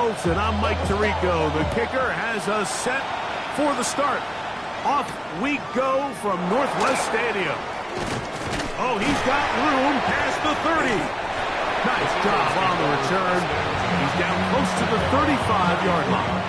Wilson. I'm Mike Tirico. The kicker has us set for the start. Off we go from Northwest Stadium. Oh, he's got room past the 30. Nice job on the return. He's down close to the 35-yard line.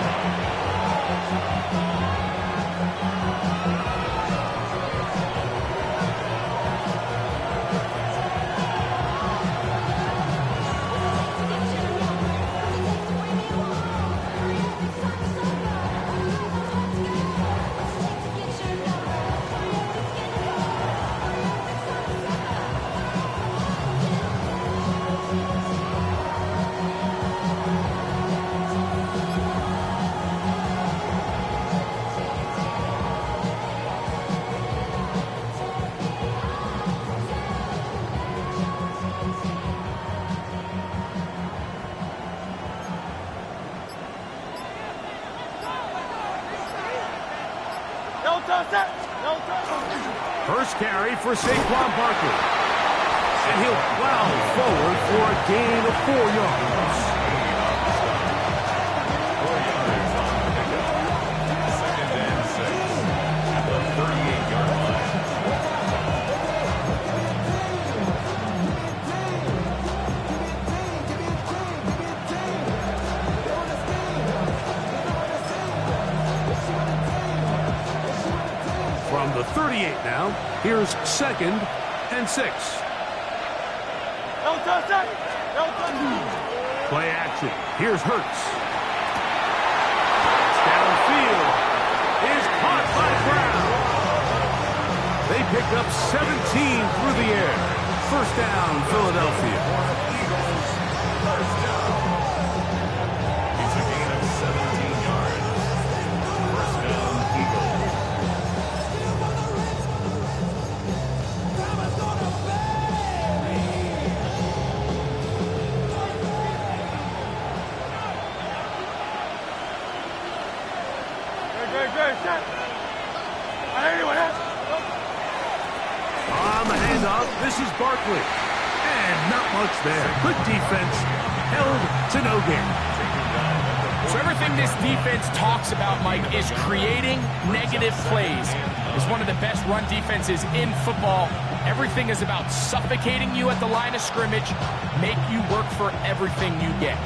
First carry for Saquon Barkley. And he'll plow forward for a gain of 4 yards. Second and 6 at the 38-yard line. From the 38 now, here's 2nd and 6. Play action. Here's Hurts. Downfield is caught by Brown. They pick up 17 through the air. First down, Philadelphia. First down. It's a gain of 17 yards. First down, Eagles. On the handoff, this is Barkley. And not much there. Good defense, held to no gain. So everything this defense talks about, Mike, is creating negative plays. It's one of the best run defenses in football. Everything is about suffocating you at the line of scrimmage, make you work for everything you get.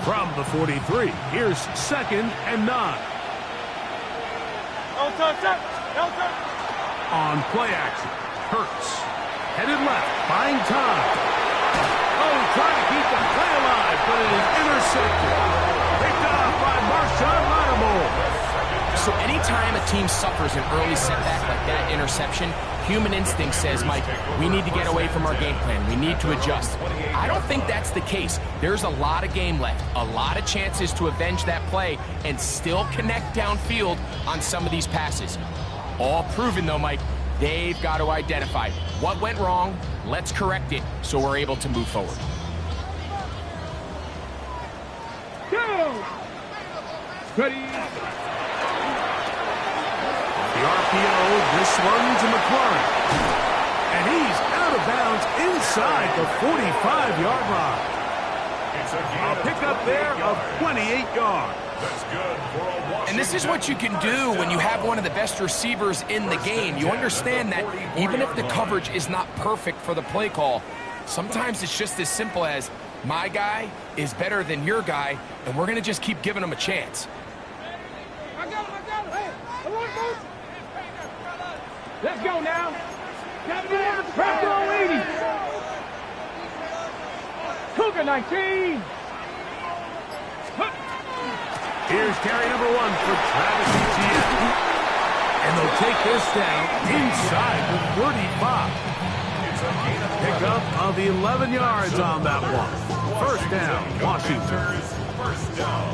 From the 43, here's 2nd and 9. On play action, Hurts. Headed left, buying time. Oh, trying to keep the play alive, but it is intercepted. Picked off by Marshawn Lattimore. So anytime a team suffers an early setback like that interception, human instinct says, Mike, we need to get away from our game plan. We need to adjust. I don't think that's the case. There's a lot of game left, a lot of chances to avenge that play and still connect downfield on some of these passes. All proven, though, Mike, they've got to identify what went wrong, let's correct it so we're able to move forward. Go! Ready? The RPO, this one to McLaurin. And he's out of bounds inside the 45-yard line. A pickup there of 28 yards. That's good for a Washington. And this is what you can do when you have one of the best receivers in the game. You understand that even if the coverage is not perfect for the play call, sometimes it's just as simple as my guy is better than your guy, and we're going to just keep giving him a chance. I got him. Hey, come on, folks. Let's go now. Pressure on 80. Cougar 19. Here's carry number 1 for Travis Etienne. And they'll take this down inside the 35. Pickup of 11 yards on that one. First down, Washington.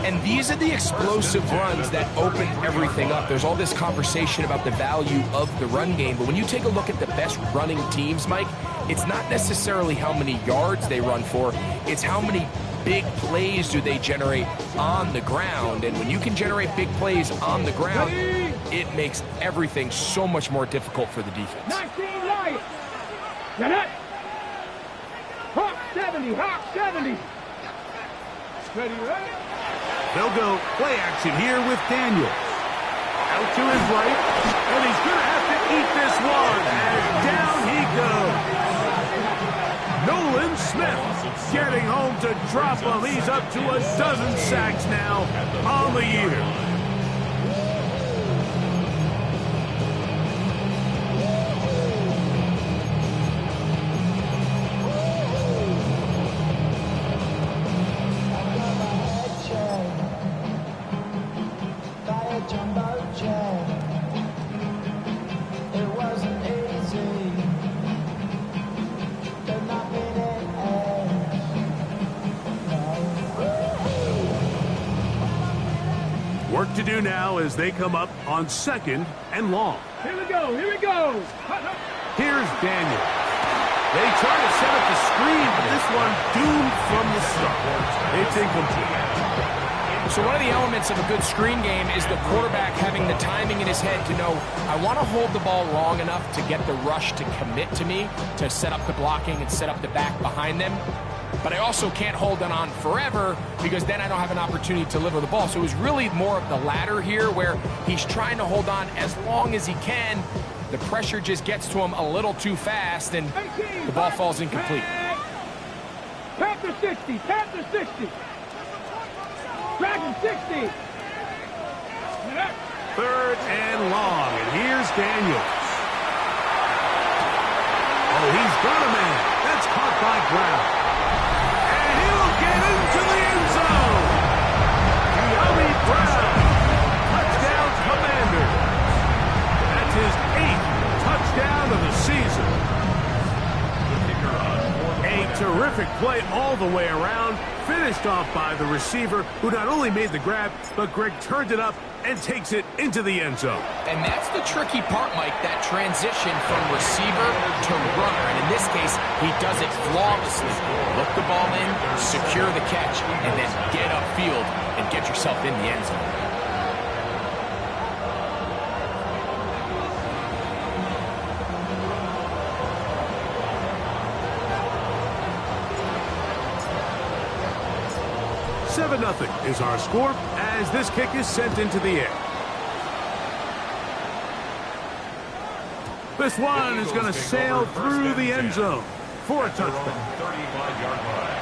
And these are the explosive runs that open everything up. There's all this conversation about the value of the run game, but when you take a look at the best running teams, Mike, it's not necessarily how many yards they run for, it's how many big plays do they generate on the ground. And when you can generate big plays on the ground, it makes everything so much more difficult for the defense. 19 Lions. Now that. Hawk 70, Hawk 70. Ready, ready? They'll go play action here with Daniel. Out to his right, and he's going to have to eat this one, and down he goes. Nolan Smith getting home to drop him. He's up to a dozen sacks now on the year. Work to do now as they come up on 2nd and long. Here we go, here we go. Here's Daniel. They try to set up the screen, but this one doomed from the start. It's incomplete. So one of the elements of a good screen game is the quarterback having the timing in his head to know, I want to hold the ball long enough to get the rush to commit to me, to set up the blocking and set up the back behind them. But I also can't hold it on forever because then I don't have an opportunity to deliver the ball. So it was really more of the latter here where he's trying to hold on as long as he can. The pressure just gets to him a little too fast and the ball falls incomplete. Panther 60, Panther 60. Dragon 60. 3rd and long, and here's Daniels. Oh, he's got a man. That's caught by Brown. And he'll get into the end zone. De'Ami Brown, touchdown Commander. That's his 8th touchdown of the season. A terrific play all the way around, finished off by the receiver, who not only made the grab, but Greg turned it up and takes it into the end zone. And that's the tricky part, Mike, that transition from receiver to runner. And in this case, he does it flawlessly. Look the ball in, secure the catch, and then get upfield and get yourself in the end zone. Nothing is our score as this kick is sent into the air. This one is going to sail through the end zone for a touchdown. 35-yard line.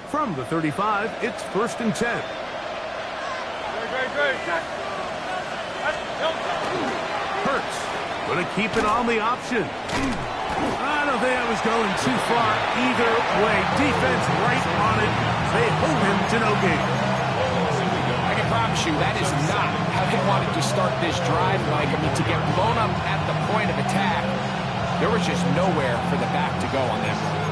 From the 35, it's 1st and 10. Hurts going to keep it on the option. I don't think I was going too far either way. Defense right on it. They hold him to no gain. I can promise you that is not how they wanted to start this drive, Mike. I mean, to get blown up at the point of attack, there was just nowhere for the back to go on that run.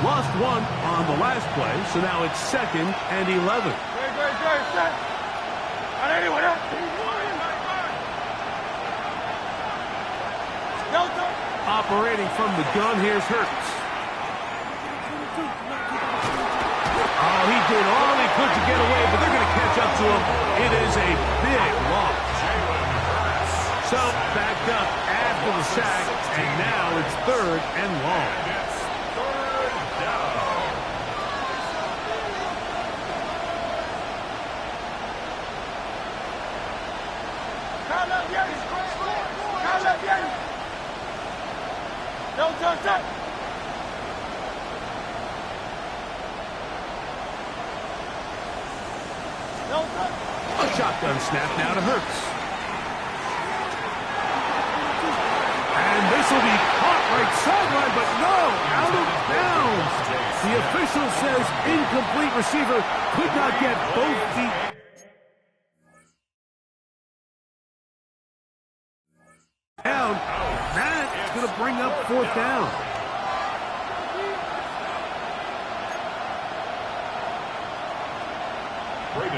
Lost one on the last play, so now it's 2nd and 11. Operating from the gun, here's Hurts. Oh, he did all he could to get away, but they're going to catch up to him. It is a big loss. So, backed up after the sack, and now it's 3rd and long. A shotgun snap now to Hurts. And this will be caught right sideline, but no, out of bounds. The official says incomplete receiver could not get both feet. Down. That's going to bring up 4th down.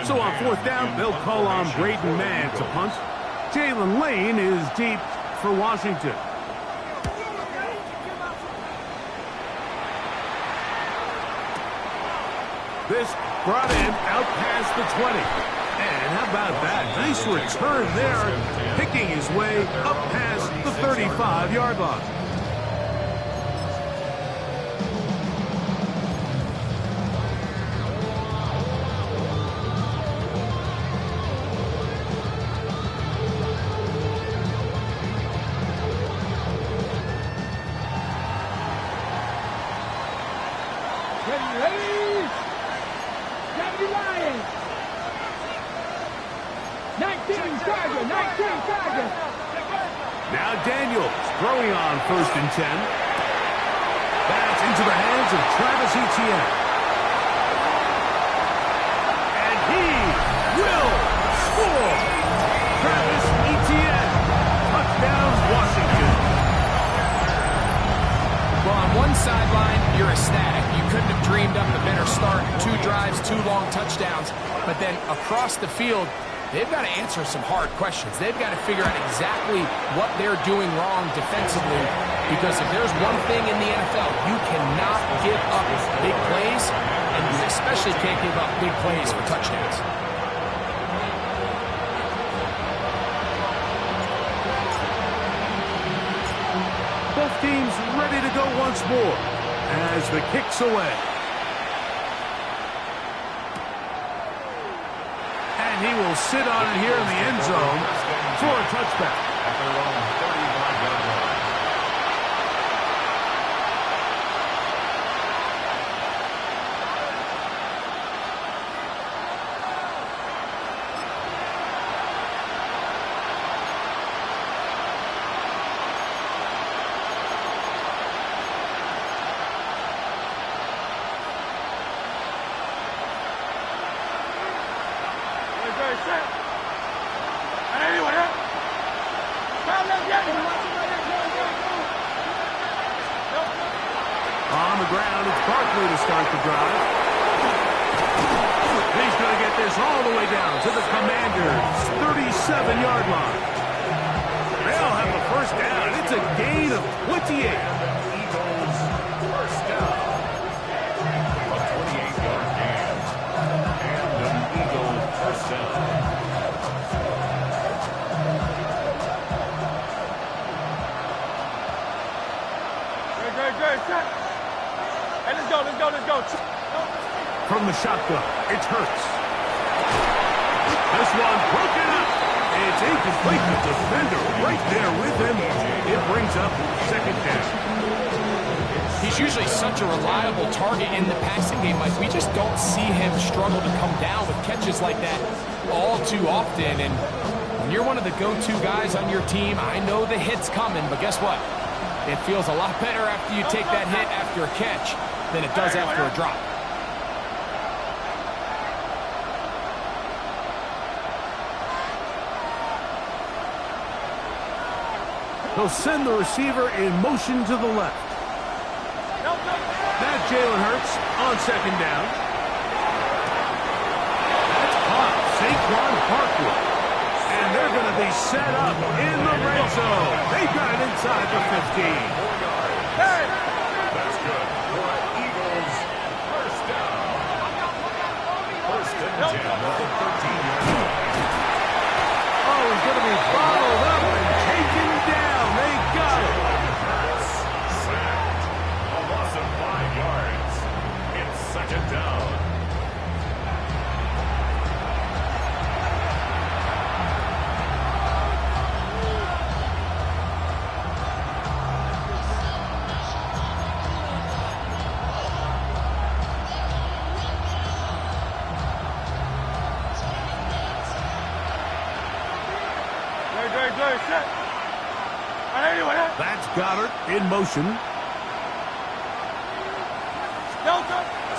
So on fourth down, they'll call on Braden Mann to punt. Jalen Lane is deep for Washington. This brought in out past the 20. And how about that? Nice return there, picking his way up past the 35-yard line. Now Daniels throwing on 1st and 10. That's into the hands of Travis Etienne. And he will score. Travis Etienne. Touchdown, Washington. Well, on one sideline, you're ecstatic. You couldn't have dreamed up a better start. 2 drives, 2 long touchdowns. But then across the field, they've got to answer some hard questions. They've got to figure out exactly what they're doing wrong defensively, because if there's one thing in the NFL, you cannot give up big plays, and you especially can't give up big plays for touchdowns. Both teams ready to go once more as the kick's away. And he will sit on it here in the end zone for a touchback. At their own 35-yard line. On the ground, it's Barkley to start the drive. He's going to get this all the way down to the Commanders' 37-yard line. They'll have the first down. It's a gain of 28. Eagles first down. A 28-yard gain. And an Eagle first down. Good, set. Hey, let's go. From the shotgun, it's Hurts. This one broken up. It's incomplete. The defender right there with him. It brings up 2nd down. He's usually such a reliable target in the passing game, Mike. We just don't see him struggle to come down with catches like that all too often. And when you're one of the go-to guys on your team, I know the hit's coming, but guess what? It feels a lot better after you take that hit after a catch than it does after a drop. He'll send the receiver in motion to the left. That's Jalen Hurts on 2nd down. That's caught Saquon Barkley. And they're going to be set up in the red zone. They've got it inside the 15. Hey! That's good. For Eagles first down. 1st and 10 at the 13-yard line. Oh, he's going to be followed up and taken down. They got it. Sacked. A loss of 5 yards. It's 2nd down. That's Goddard in motion.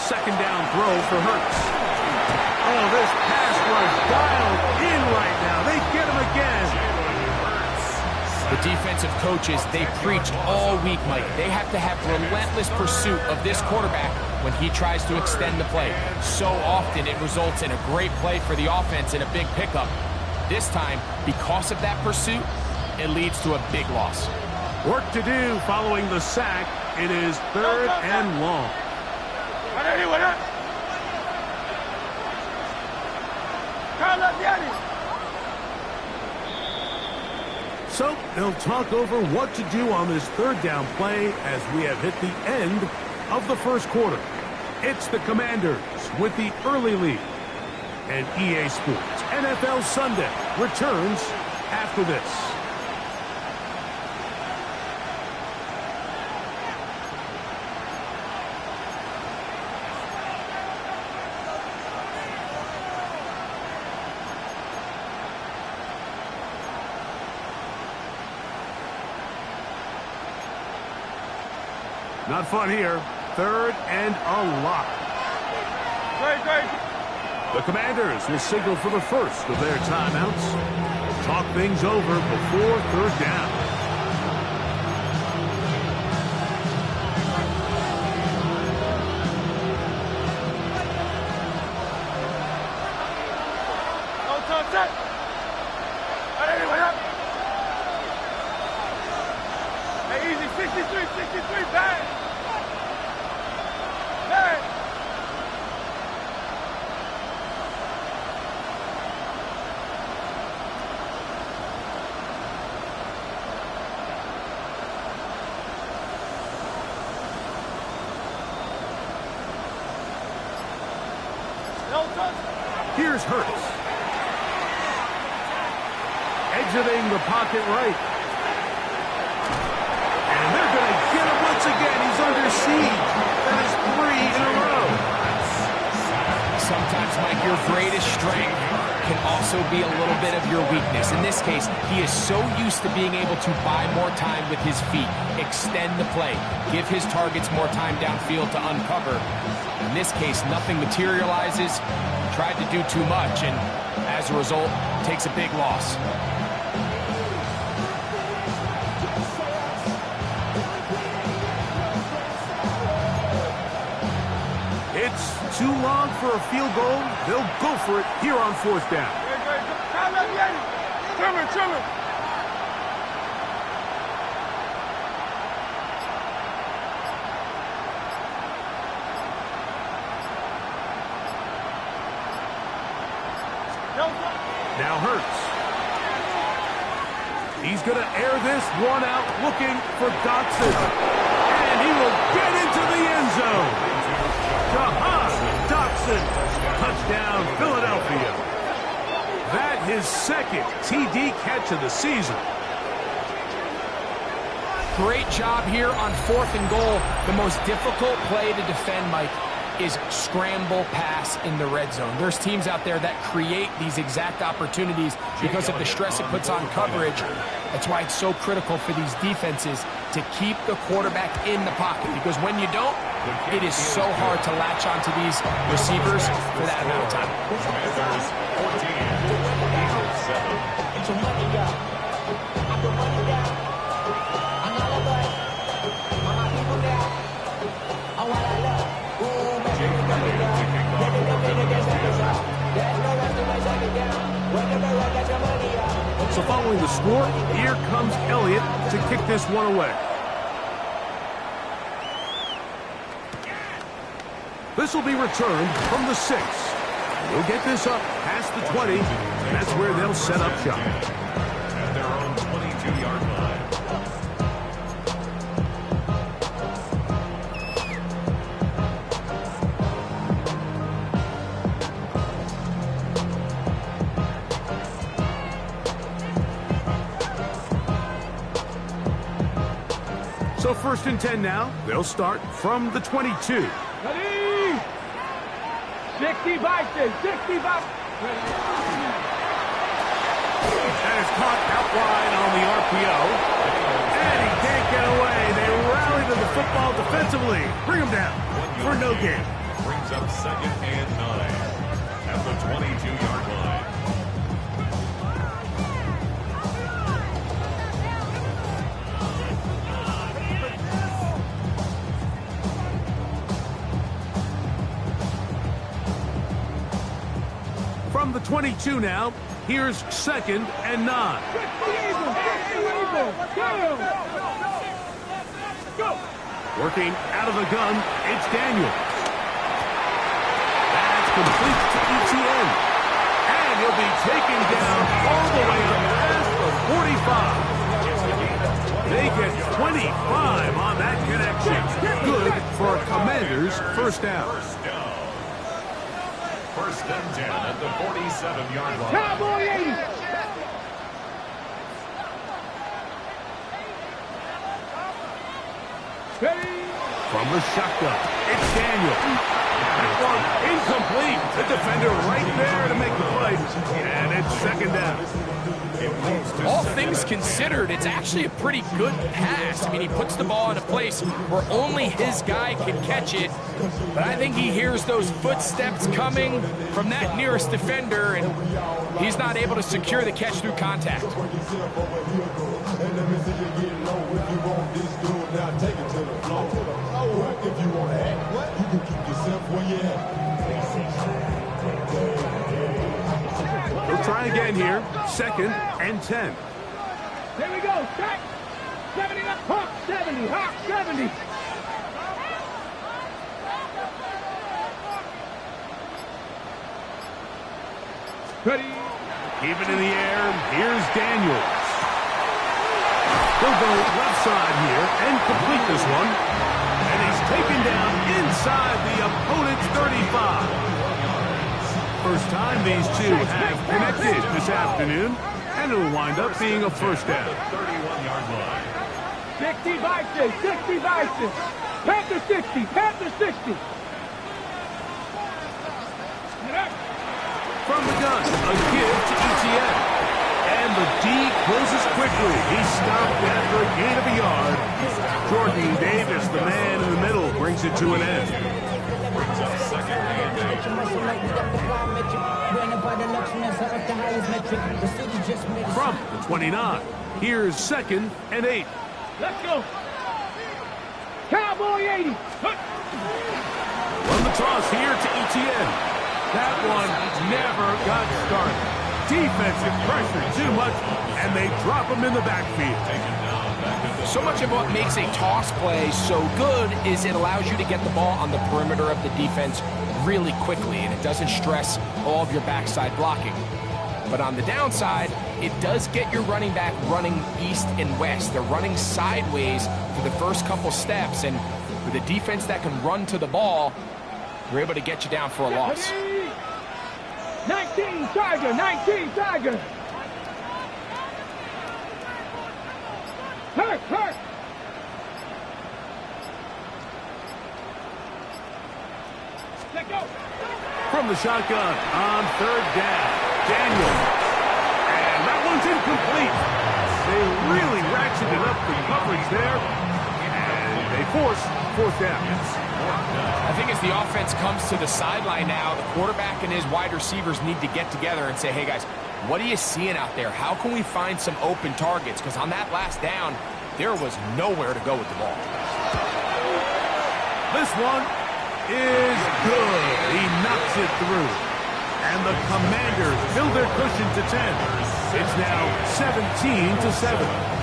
2nd down throw for Hurts. Oh, this pass was dialed in right now. They get him again. The defensive coaches, they preach all week, Mike. They have to have relentless pursuit of this quarterback when he tries to extend the play. So often it results in a great play for the offense and a big pickup. This time, because of that pursuit, it leads to a big loss. Work to do following the sack. It is 3rd and long. So they'll talk over what to do on this 3rd down play as we have hit the end of the first quarter. It's the Commanders with the early lead. And EA Sports NFL Sunday returns after this. Not fun here. 3rd and a lot. The Commanders will signal for the first of their timeouts. Talk things over before 3rd down. Hey, easy, 63, bang! Bang! Here's Hurts. Exiting the pocket right. And they're going to get him once again. He's under siege. That is 3 in a row. Sometimes, Mike, your greatest strength can also be a little bit of your weakness. In this case, he is so used to being able to buy more time with his feet, extend the play, give his targets more time downfield to uncover. In this case, nothing materializes. Tried to do too much, and as a result, takes a big loss. It's too long for a field goal. They'll go for it here on 4th down. Trimmer. Now Hurts. He's going to air this one out, looking for Dotson. And he will get into the end zone. Jahan Dotson. Touchdown, Philadelphia. That his 2nd TD catch of the season. Great job here on 4th and goal. The most difficult play to defend, Mike, is scramble pass in the red zone. There's teams out there that create these exact opportunities because of the stress it puts on coverage. That's why it's so critical for these defenses to keep the quarterback in the pocket, because when you don't, it is so hard to latch onto these receivers for that amount of time. Commanders 14, Eagles 7. So following the score, here comes Elliott to kick this one away. This will be returned from the 6. We'll get this up past the 20. That's where they'll set up shop. At their own 22-yard line. So 1st and 10 now. They'll start from the 22. Ready? 65. That is caught out wide on the RPO. And he can't get away. They rally to the football defensively. Bring him down for no gain. Brings up 2nd and 9 at the 22-yard line. 22 now. Here's 2nd and 9. Working out of the gun, it's Daniel. That's complete to ETN. And he'll be taken down all the way up past the 45. They get 25 on that connection. Good for a Commanders first down. First and 10 at the 47-yard line. Cowboy 80. Ready? From the shotgun, it's Daniel. That one incomplete. The defender right there to make the play. And it's 2nd down. All things considered, it's actually a pretty good pass. I mean, he puts the ball in a place where only his guy can catch it. But I think he hears those footsteps coming from that nearest defender, and he's not able to secure the catch through contact. We'll try again here. 2nd and 10. Here we go. Back. 70 up. Hawk 70. Hawk 70. Ready? Keep it in the air. Here's Daniels. He'll go left side here and complete this one. And he's taken down inside the opponent's 35. First time these two have connected this afternoon, and it'll wind up being a first down. 31-yard line. 60 Vices. 60 Vices. Panther 60. Panther 60. From the gun, a give to ETN. And the D closes quickly. He's stopped after a gain of a yard. Jordan Davis, the man in the middle, brings it to an end. Brings up 2nd and 8. From the 29, here's 2nd and 8. Let's go. Cowboy 80. Run the toss here to ETN. That one never got started. Defensive pressure too much, and they drop him in the backfield. So much of what makes a toss play so good is it allows you to get the ball on the perimeter of the defense really quickly, and it doesn't stress all of your backside blocking. But on the downside, it does get your running back running east and west. They're running sideways for the first couple steps, and with a defense that can run to the ball, they're able to get you down for a loss. 19 Tiger. 19 Tiger. Hurt. Let go. From the shotgun on 3rd down, Daniel. And that one's incomplete. They really ratcheted up the coverage there, and they force 4th down. I think as the offense comes to the sideline now, the quarterback and his wide receivers need to get together and say, hey guys, what are you seeing out there? How can we find some open targets? Because on that last down, there was nowhere to go with the ball. This one is good. He knocks it through. And the Commanders build their cushion to 10. It's now 17-7.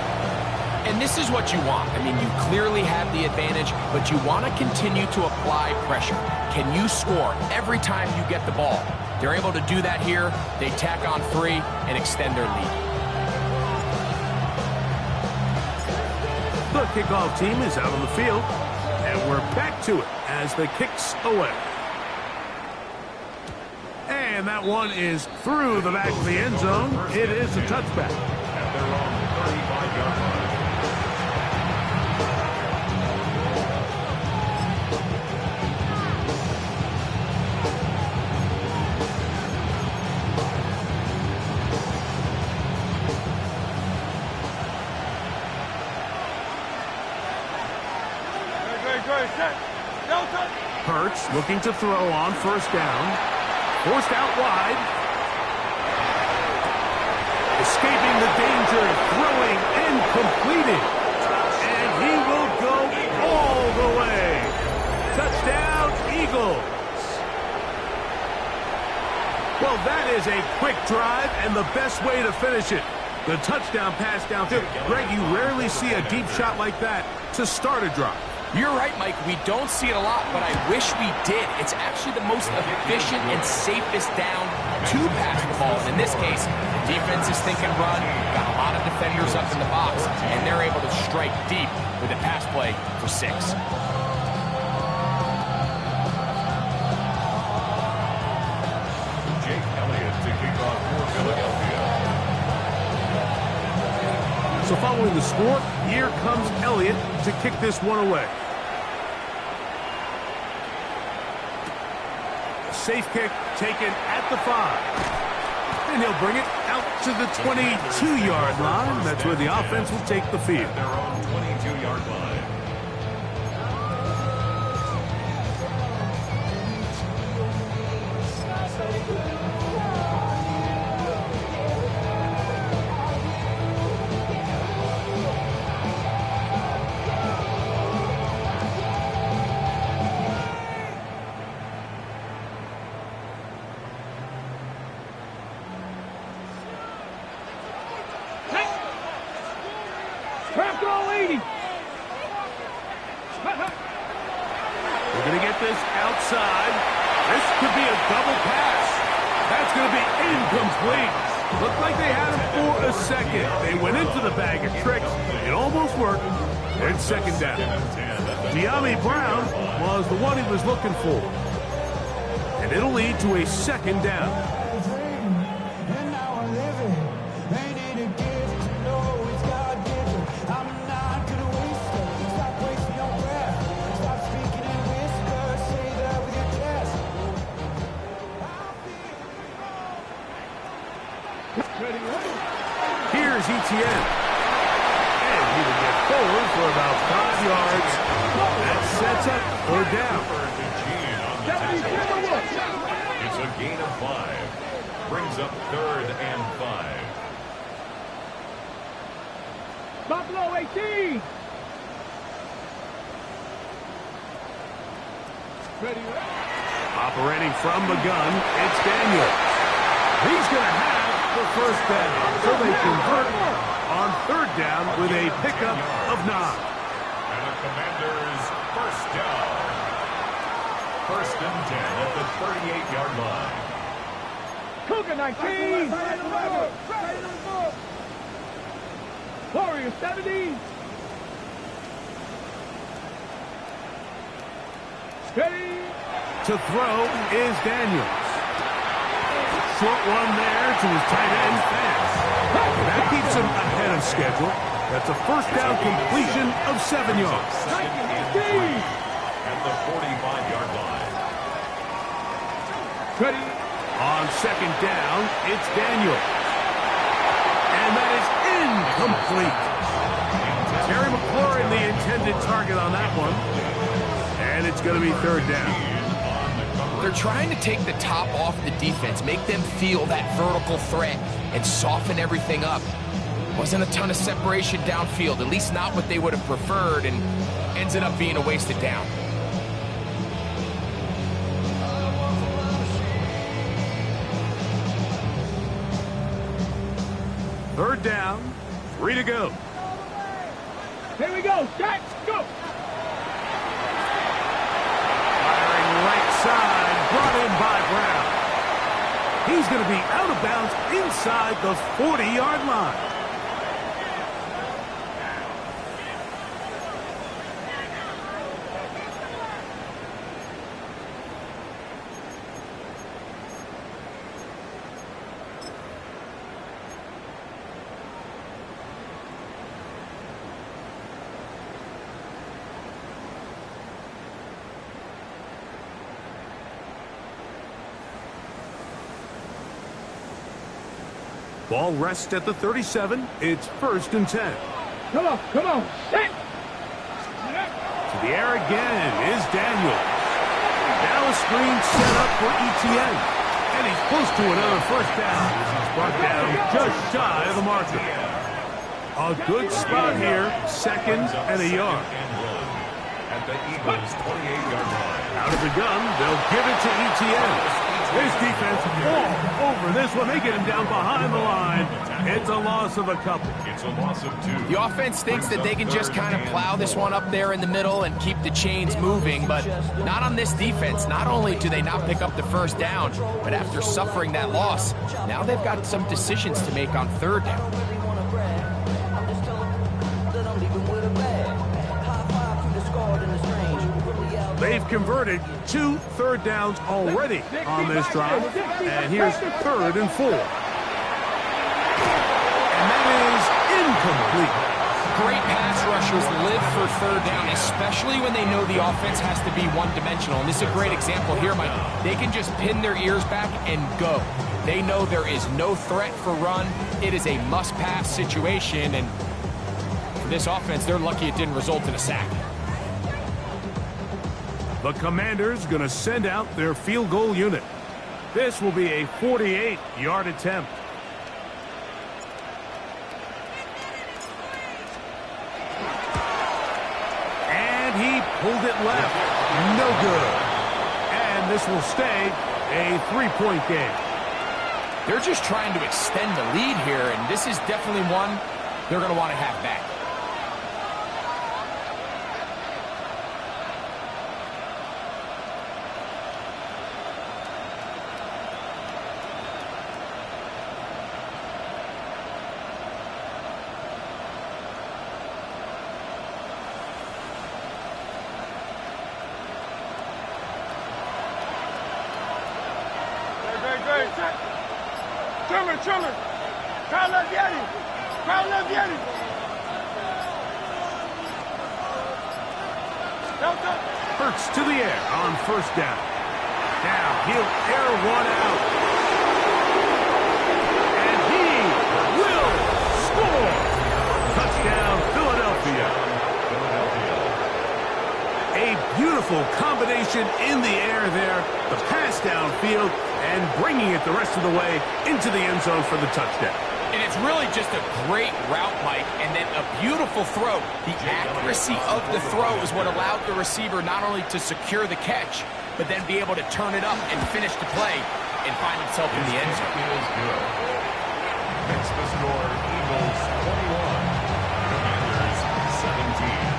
And this is what you want. I mean, you clearly have the advantage, but you want to continue to apply pressure. Can you score every time you get the ball? They're able to do that here. They tack on 3 and extend their lead. The kickoff team is out on the field, and we're back to it as the kick's away. And that one is through the back of the end zone. It is a touchback. At their own 35-yard line. Hurts looking to throw on 1st down. Forced out wide. Escaping the danger, throwing and completing. And he will go all the way. Touchdown, Eagles. Well, that is a quick drive and the best way to finish it. The touchdown pass downfield. Greg, you rarely see a deep shot like that to start a drive. You're right, Mike. We don't see it a lot, but I wish we did. It's actually the most efficient and safest down to pass the ball. And in this case, the defense is thinking run, got a lot of defenders up in the box, and they're able to strike deep with a pass play for 6. Jake Elliott to kick off for Philadelphia. So following the score, here comes Elliott to kick this one away. Safe kick taken at the 5. And he'll bring it out to the 22-yard line. That's where the offense will take the field. Their own 22-yard line. We're going to get this outside. This could be a double pass. That's going to be incomplete. Looked like they had him for a second. They went into the bag of tricks. It almost worked. It's second down. Dyami Brown was the one he was looking for. And it'll lead to a second down. Here's Etienne. And he will get forward for about 5 yards. That sets up third down. It's a gain of 5. Brings up 3rd and 5. Buffalo 18. Operating from the gun, it's Daniel. He's going to have the first down. So they convert on third down with a pickup of 9. And the Commanders first down. 1st and 10 at the 38-yard line. Cougar 19. Warrior 70. Ready. To throw is Daniels. Short one there to his tight end, Fant. That keeps him ahead of schedule. That's a first down completion of 7 yards. At the 45-yard line. Ready. On second down, it's Daniels. And that is incomplete. Terry McLaurin, the intended target on that one. And it's going to be third down. They're trying to take the top off the defense, make them feel that vertical threat, and soften everything up. Wasn't a ton of separation downfield, at least not what they would have preferred, and ended up being a wasted down. Third down, 3 to go. Here we go. Jack, go. Firing right side, brought in by Brown. He's going to be out of bounds inside the 40-yard line. Ball rests at the 37. It's 1st and 10. Come on, come on. Set. To the air again is Daniels. Now a screen set up for Etienne. And he's close to another first down. He's brought down just shy of the marker. A good spot here, 2nd and a yard. At the Eagles' 28-yard line. Out of the gun, they'll give it to Etienne. His defense all over this one. They get him down behind the line. It's a loss of a couple. It's a loss of 2. The offense thinks that they can just kind of plow this one up there in the middle and keep the chains moving, but not on this defense. Not only do they not pick up the first down, but after suffering that loss, now they've got some decisions to make on third down. They've converted 2 third downs already on this drive, and here's 3rd and 4. And that is incomplete. Great pass rushers live for third down, especially when they know the offense has to be one-dimensional. And this is a great example here, Mike. They can just pin their ears back and go. They know there is no threat for run. It is a must-pass situation, and for this offense, they're lucky it didn't result in a sack. The Commanders going to send out their field goal unit. This will be a 48-yard attempt. And he pulled it left. No good. And this will stay a 3-point game. They're just trying to extend the lead here, and this is definitely one they're going to want to have back. Chiller. Crowd left Yeti. Crowd left Yeti. Hurts to the air on first down. Now he'll air one out. And he will score. Touchdown, Philadelphia. A beautiful combination in the air there. The pass downfield and bringing it the rest of the way into the end zone for the touchdown. And it's really just a great route, Mike, and then a beautiful throw. The accuracy of the throw is what allowed the receiver not only to secure the catch, but then be able to turn it up and finish the play and find himself in the end zone. Makes the score Eagles 21, Commanders 17.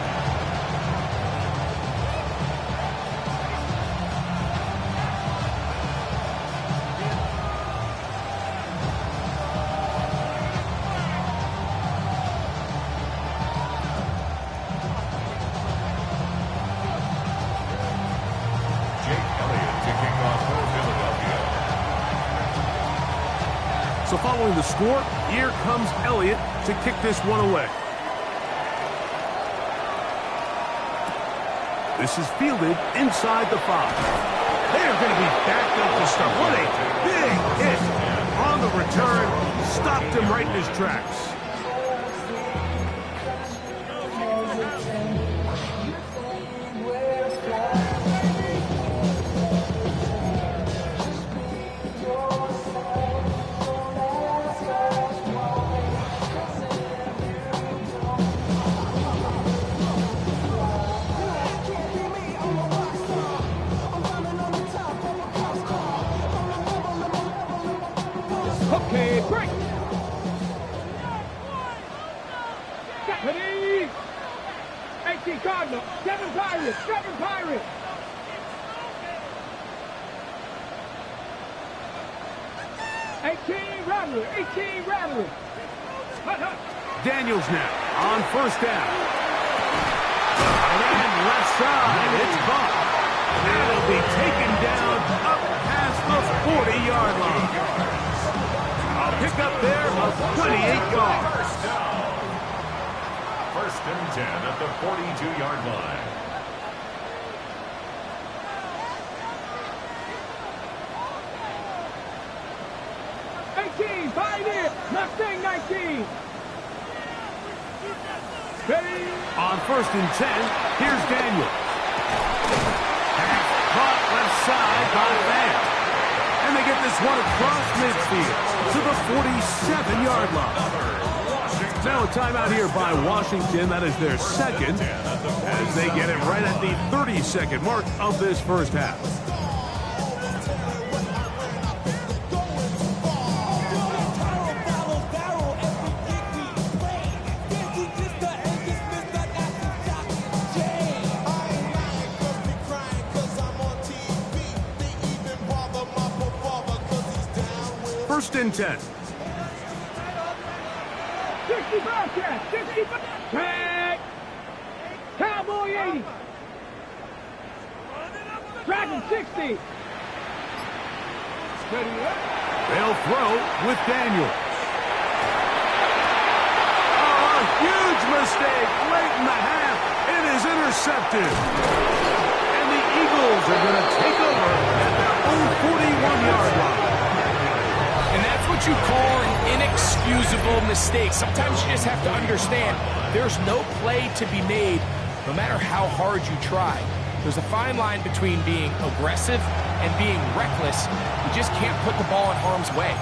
So following the score, here comes Elliott to kick this one away. This is fielded inside the 5. They are going to be backed up to start. What a big hit on the return. Stopped him right in his tracks. Okay, break. Deputy. 18 Cardinal. 7 Pirates. 7 Pirates. Rattler. 18 Rattler. Daniels now on first down. And left side, it's caught. That'll be taken down up past the 40-yard line. A pickup there of 28 yards. First and 10 at the 42-yard line. Mustang 19. Ready? On first and 10, here's Daniel. Pass caught left side by Van. And they get this one across midfield to the 47-yard line. Now a timeout here by Washington. That is their second as they get it right at the 30-second mark of this first half. and 10. 65 catch, 65. Tag. Cowboy 80. Dragon 60. Steady up. They'll throw with Daniel. Oh, a huge mistake late in the half. It is intercepted. And the Eagles are going to take over at their own 41-yard line. And that's what you call an inexcusable mistake. Sometimes you just have to understand there's no play to be made, no matter how hard you try. There's a fine line between being aggressive and being reckless. You just can't put the ball in harm's way.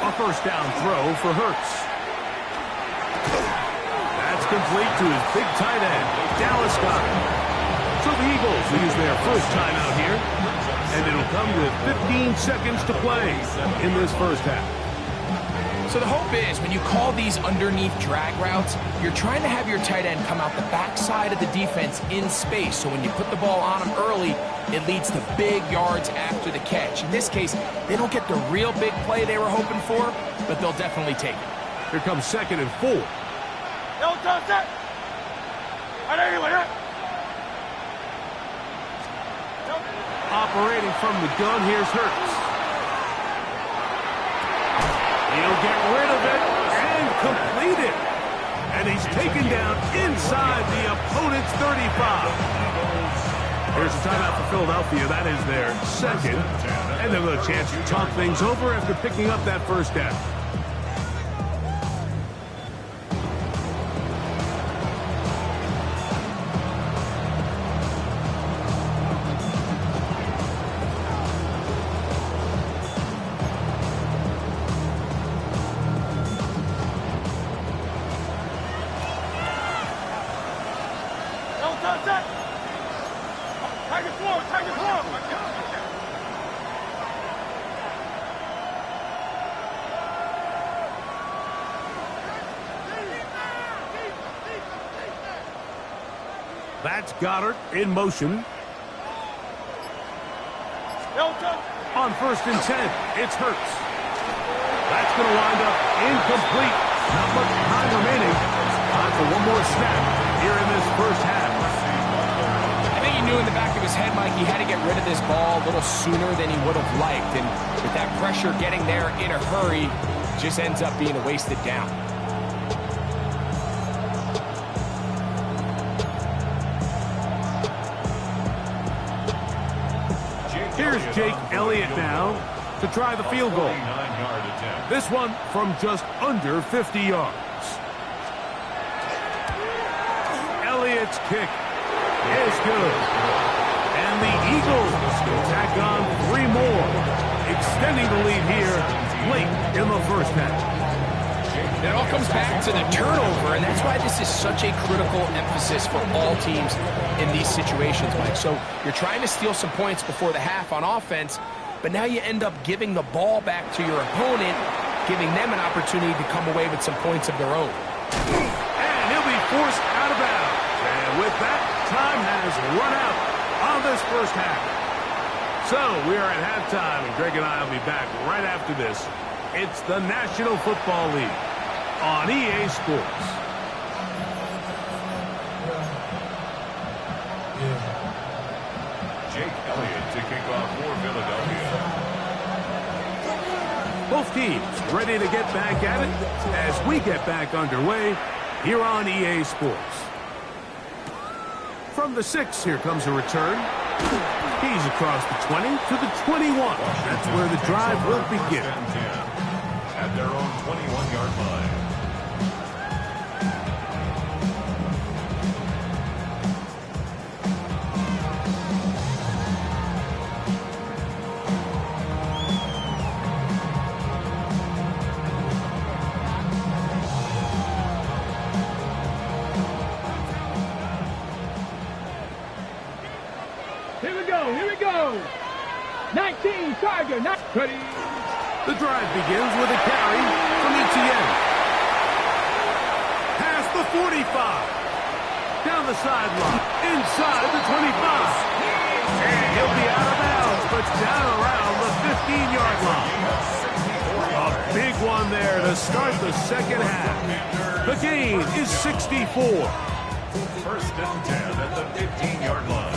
A first down throw for Hurts. That's complete to his big tight end, Dallas Goedert. So the Eagles will use their first timeout here, and it'll come with 15 seconds to play in this first half. So the hope is when you call these underneath drag routes, you're trying to have your tight end come out the backside of the defense in space. So when you put the ball on him early, it leads to big yards after the catch. In this case, they don't get the real big play they were hoping for, but they'll definitely take it. Here comes 2nd and 4. Operating from the gun, here's Hurts. He'll get rid of it and complete it. And he's taken down inside the opponent's 35. Here's a timeout for Philadelphia. That is their second. And they'll have a chance to talk things over after picking up that first down. That's Goedert in motion. On 1st and 10, it's Hurts. That's going to wind up incomplete. Not much time remaining. Time for one more snap here in this first half. I think he knew in the back of his head, Mike, he had to get rid of this ball a little sooner than he would have liked. And with that pressure getting there in a hurry, just ends up being a wasted down. Here's Jake Elliott now to try the field goal. This one from just under 50 yards. Elliott's kick is good. And the Eagles tack on 3 more, extending the lead here late in the first half. It all comes back to the turnover, and that's why this is such a critical emphasis for all teams in these situations, Mike. So you're trying to steal some points before the half on offense, but now you end up giving the ball back to your opponent, giving them an opportunity to come away with some points of their own. And he'll be forced out of bounds. And with that, time has run out on this first half. So we are at halftime, and Greg and I will be back right after this. It's the National Football League on EA Sports. Jake Elliott to kick off for Philadelphia. Both teams ready to get back at it as we get back underway here on EA Sports. From the 6, here comes a return. He's across the 20 to the 21. That's where the drive will begin. At their own 21-yard line. Here we go, here we go. 19, Tiger, ready. The drive begins with a carry from Etienne. Past the 45. Down the sideline. Inside the 25. And he'll be out of bounds, but down around the 15-yard line. A big one there to start the second half. The gain is 64. First and 10 at the 15-yard line.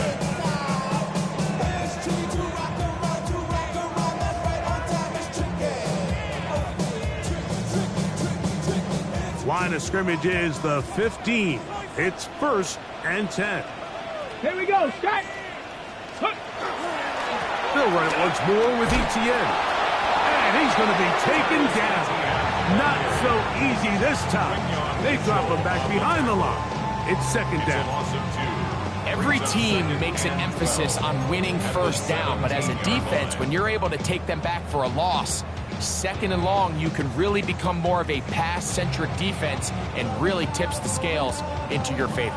Line of scrimmage is the 15. It's first and 10. Here we go, Scott. They'll run it once more with Etienne. And he's going to be taken down. Not so easy this time. They drop him back behind the line. It's second down. Every team makes an emphasis on winning first down, but as a defense, when you're able to take them back for a loss, second and long, you can really become more of a pass-centric defense and really tips the scales into your favor.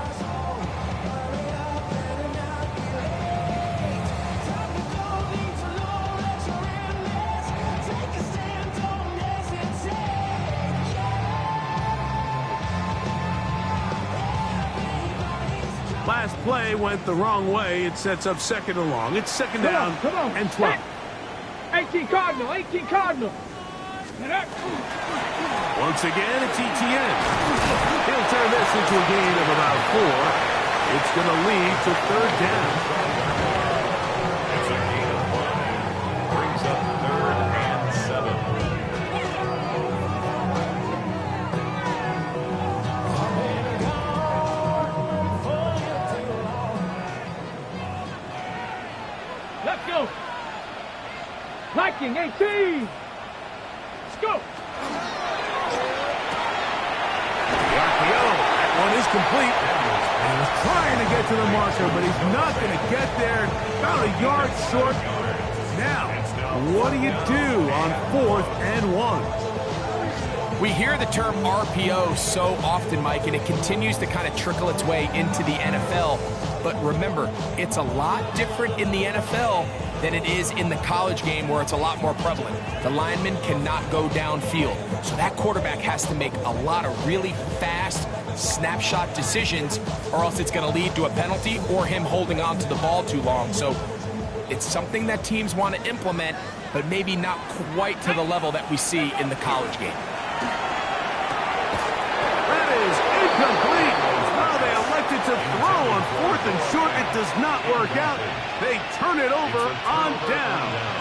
Last play went the wrong way. It sets up second and long. It's second down and 12. 18 Cardinal, 18 Cardinal. Once again, it's Etienne. He'll turn this into a gain of about 4. It's going to lead to third down. It's a gain of 1. Brings up third and 7. Let's go. Viking 18. Let's go. The RPO. That one is complete. And he was trying to get to the marker, but he's not going to get there. About a yard short. Now, what do you do on 4th and 1? We hear the term RPO so often, Mike, and it continues to kind of trickle its way into the NFL. But remember, it's a lot different in the NFL than it is in the college game where it's a lot more prevalent. The lineman cannot go downfield. So that quarterback has to make a lot of really fast snapshot decisions, or else it's going to lead to a penalty or him holding on to the ball too long. So it's something that teams want to implement, but maybe not quite to the level that we see in the college game. That is incomplete. Now they elected to throw on 4th and short. It does not work out. They turn it over on down.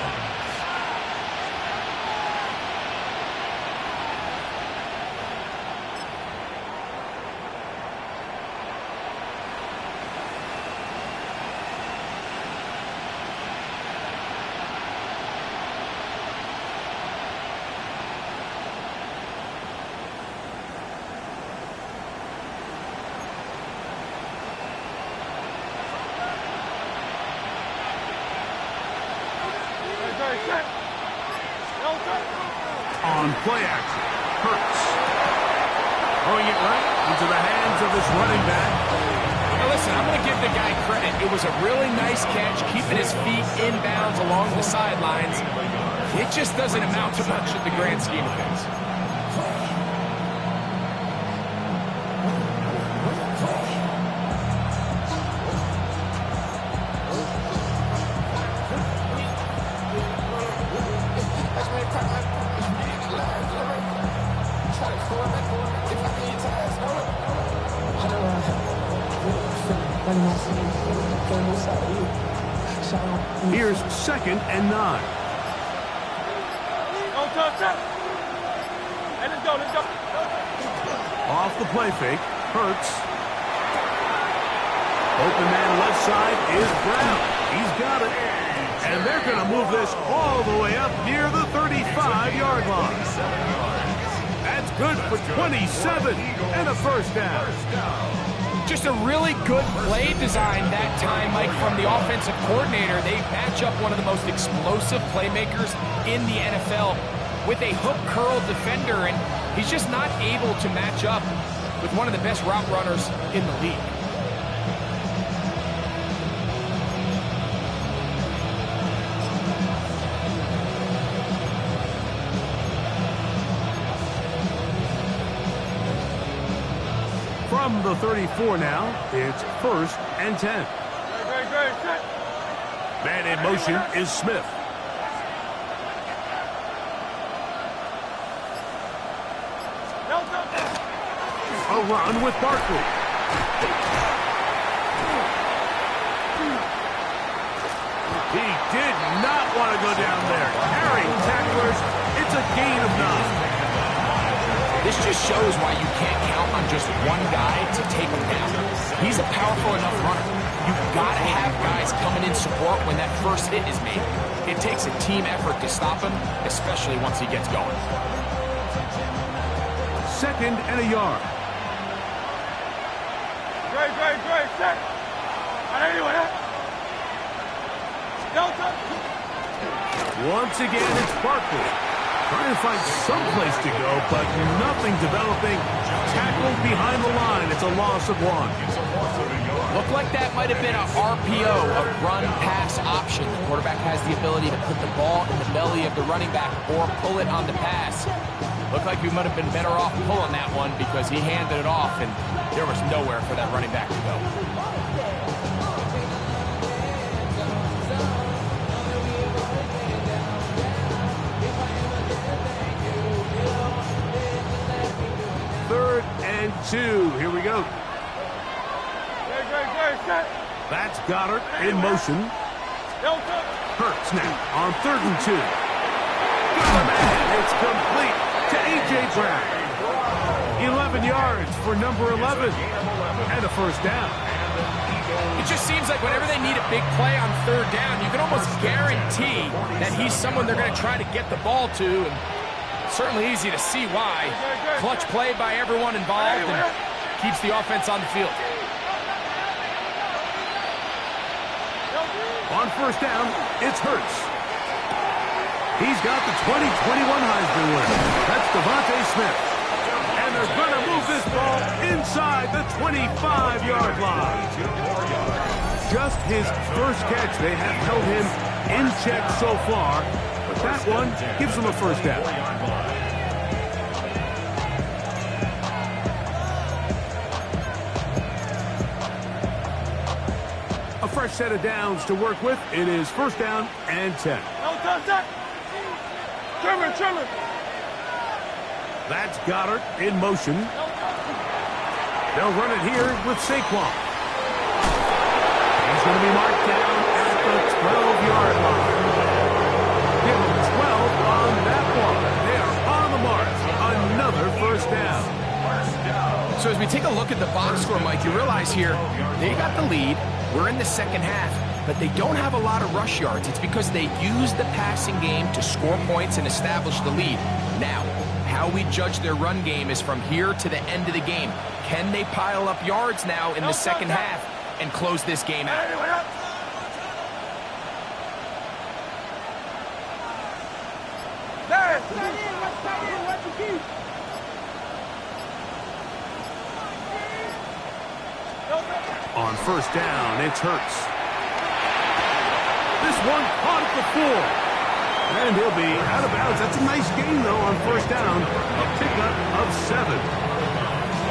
On play action, Hurts. Throwing it right into the hands of this running back. Now listen, I'm going to give the guy credit. It was a really nice catch, keeping his feet inbounds along the sidelines. It just doesn't amount to much in the grand scheme of things. Here's second and 9. Off the play fake, Hurts. Open man left side is Brown. He's got it. And they're going to move this all the way up near the 35-yard line. That's good for 27 and a first down. Just a really good play design that time, Mike, from the offensive coordinator. They match up one of the most explosive playmakers in the NFL with a hook curl defender, and he's just not able to match up with one of the best route runners in the league. From the 34 now, it's 1st and 10. Man in motion is Smith. A run with Barkley. He did not want to go down there. Carrying tacklers, it's a gain of 9. This just shows why you can't count on just one guy to take him down. He's a powerful enough runner. You've got to have guys coming in support when that first hit is made. It takes a team effort to stop him, especially once he gets going. 2nd and a yard. Great, set. Once again, it's Barkley. Trying to find some place to go, but nothing developing. Tackled behind the line. It's a loss of 1. Looked like that might have been a RPO, a run-pass option. The quarterback has the ability to put the ball in the belly of the running back or pull it on the pass. Looked like we might have been better off pulling that one because he handed it off, and there was nowhere for that running back to go. Third and 2. Here we go. Great, set. That's Goddard in motion. Hurts now on 3rd and 2. Got a man. It's complete to A.J. Brown. 11 yards for number 11. And a first down. It just seems like whenever they need a big play on 3rd down, you can almost guarantee that he's someone they're going to try to get the ball to. And it's certainly easy to see why. Clutch play by everyone involved and keeps the offense on the field. On 1st down, it's Hurts. He's got the 2021 Heisman winner. That's Devontae Smith. And they're going to move this ball inside the 25-yard line. Just his first catch. They have held him in check so far, but that one gives him a first down. A fresh set of downs to work with. It is 1st down and 10. Trimmer. That's Goddard in motion. They'll run it here with Saquon. He's going to be marked down at the 12-yard line. Give him 12 on that one. They are on the mark. Another first down. So as we take a look at the box score, Mike, you realize here they got the lead. We're in the second half, but they don't have a lot of rush yards. It's because they use the passing game to score points and establish the lead. Now, how we judge their run game is from here to the end of the game. Can they pile up yards now in the second half and close this game out? On 1st down, it's Hurts. This one caught at the 4. And he'll be out of bounds. That's a nice gain, though, on 1st down. A pickup of 7.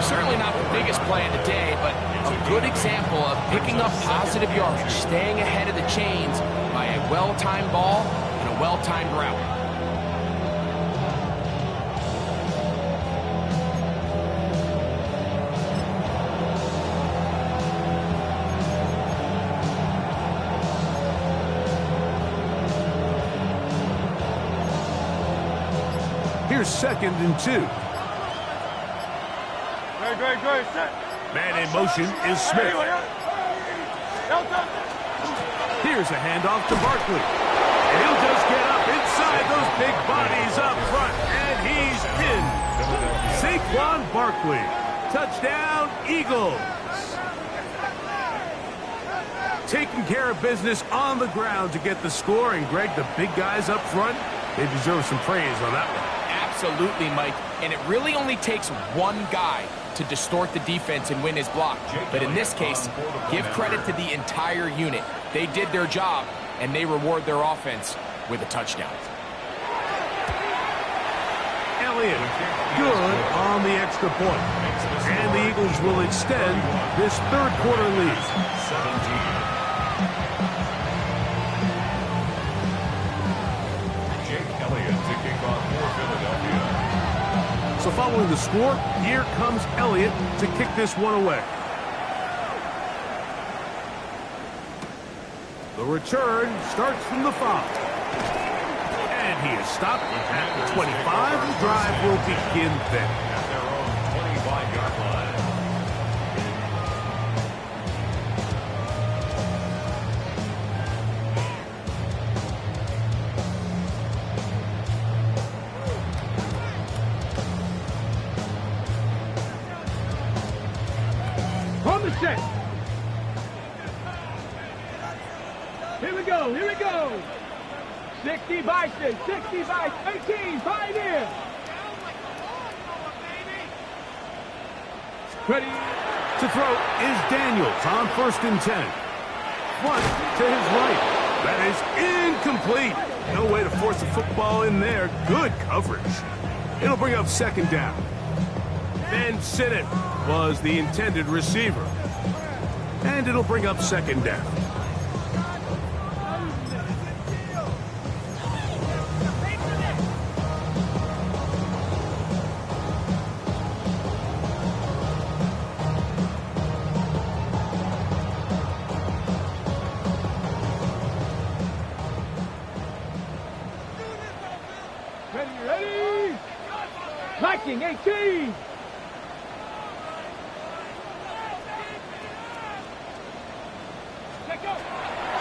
Certainly not the biggest play of the day, but a good example of picking up positive yardage, staying ahead of the chains by a well-timed ball and a well-timed route. Here's 2nd and 2. Great, set. Man in motion is Smith. Here's a handoff to Barkley. And he'll just get up inside those big bodies up front. And he's in. Saquon Barkley. Touchdown, Eagles. Taking care of business on the ground to get the score. And, Greg, the big guys up front, they deserve some praise on that one. Absolutely, Mike. And it really only takes one guy to distort the defense and win his block. But in this case, give credit to the entire unit. They did their job, and they reward their offense with a touchdown. Elliott, good on the extra point. And the Eagles will extend this third quarter lead. 17. Jake Elliott to kick off for Philadelphia. So following the score, here comes Elliott to kick this one away. The return starts from the 5. And he is stopped at the 25. The drive will begin then. At their own 25-yard line. On the set. Here we go, here we go. 60 by 6, 60 by 18, fight in. Ready. To throw is Daniels on 1st and 10. One to his right. That is incomplete. No way to force the football in there. Good coverage. It'll bring up 2nd down. Ben Sinnott was the intended receiver. And it'll bring up 2nd down. Ready. Viking 18.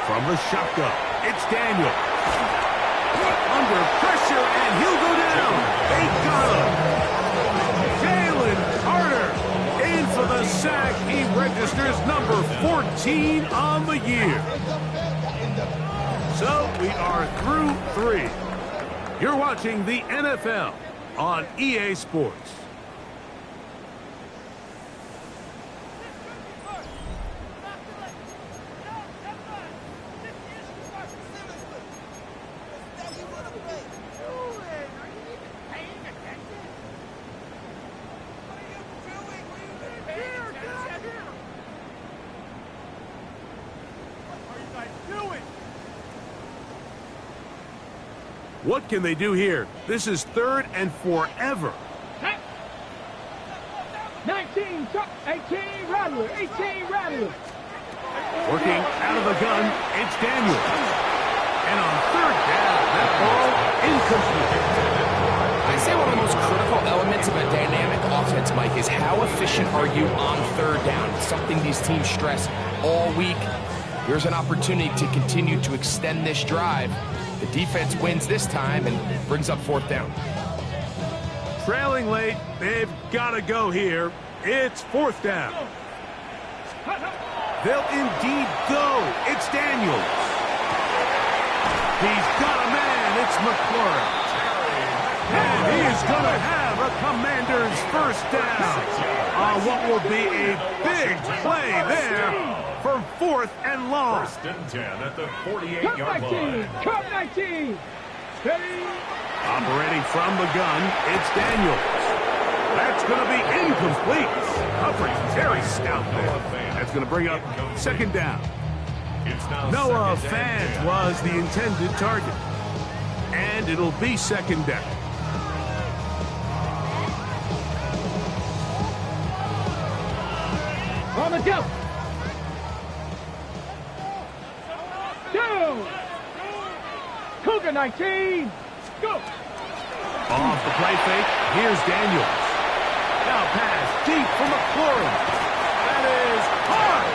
From the shotgun, it's Daniel. Under pressure, and he'll go down. They got him. Jalen Carter in for the sack. He registers number 14 on the year. So we are through 3. You're watching the NFL on EA Sports. What can they do here? This is 3rd and forever. 19, 18, Rattler, 18, Rattler. Working out of the gun, it's Daniel. And on 3rd down, that ball incomplete. I say one of the most critical elements of a dynamic offense, Mike, is how efficient are you on 3rd down? It's something these teams stress all week. Here's an opportunity to continue to extend this drive. The defense wins this time and brings up 4th down. Trailing late, they've got to go here. It's 4th down. They'll indeed go. It's Daniels. He's got a man. It's McLaurin. And he is going to have a Commander's 1st down on what will be a big play there for 4th and long. 1st and 10 at the 48-yard Cut 19, line. cut 19. Ready. Operating from the gun, it's Daniels. That's going to be incomplete. Coverage very stout there. That's going to bring up 2nd down. It's now Noah 2nd Fant and 10. was the intended target. And it'll be 2nd down. On the jump. Down. Cougar 19. Go. Off the play fake, here's Daniels. Now pass deep for McLaurin. That is hard.